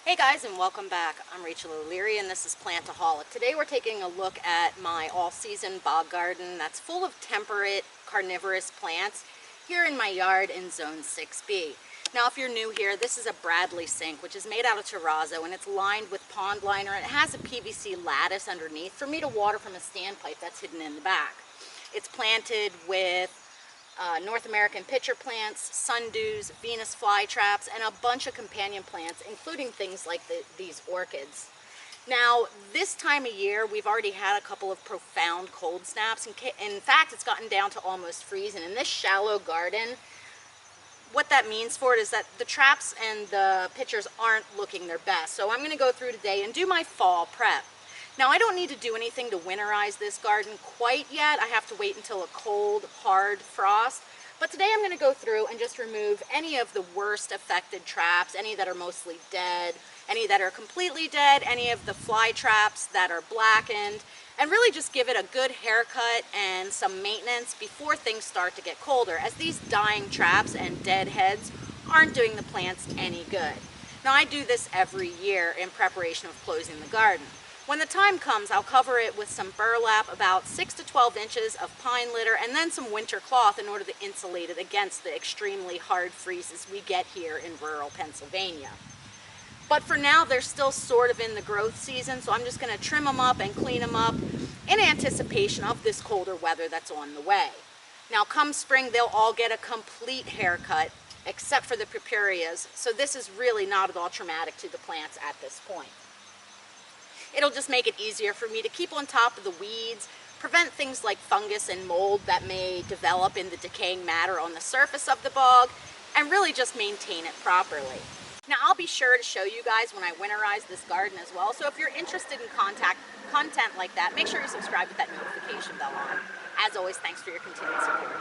Hey guys, and welcome back. I'm Rachel O'Leary and this is Plantaholic. Today we're taking a look at my all-season bog garden that's full of temperate carnivorous plants here in my yard in Zone 6B. Now if you're new here, this is a Bradley sink which is made out of terrazzo and it's lined with pond liner and it has a PVC lattice underneath for me to water from a standpipe that's hidden in the back. It's planted with North American pitcher plants, sundews, Venus flytraps, and a bunch of companion plants, including things like these orchids. Now, this time of year, we've already had a couple of profound cold snaps. In fact, it's gotten down to almost freezing. In this shallow garden, what that means for it is that the traps and the pitchers aren't looking their best. So I'm going to go through today and do my fall prep. Now, I don't need to do anything to winterize this garden quite yet. I have to wait until a cold, hard frost. But today I'm going to go through and just remove any of the worst affected traps, any that are mostly dead, any that are completely dead, any of the fly traps that are blackened, and really just give it a good haircut and some maintenance before things start to get colder, as these dying traps and dead heads aren't doing the plants any good. Now, I do this every year in preparation of closing the garden. When the time comes, I'll cover it with some burlap, about 6 to 12 inches of pine litter, and then some winter cloth in order to insulate it against the extremely hard freezes we get here in rural Pennsylvania. But for now, they're still sort of in the growth season, so I'm just going to trim them up and clean them up in anticipation of this colder weather that's on the way. Now, come spring, they'll all get a complete haircut, except for the purpurias, so this is really not at all traumatic to the plants at this point. It'll just make it easier for me to keep on top of the weeds, prevent things like fungus and mold that may develop in the decaying matter on the surface of the bog, and really just maintain it properly. Now, I'll be sure to show you guys when I winterize this garden as well, so if you're interested in content like that, make sure you subscribe with that notification bell on. As always, thanks for your continued support.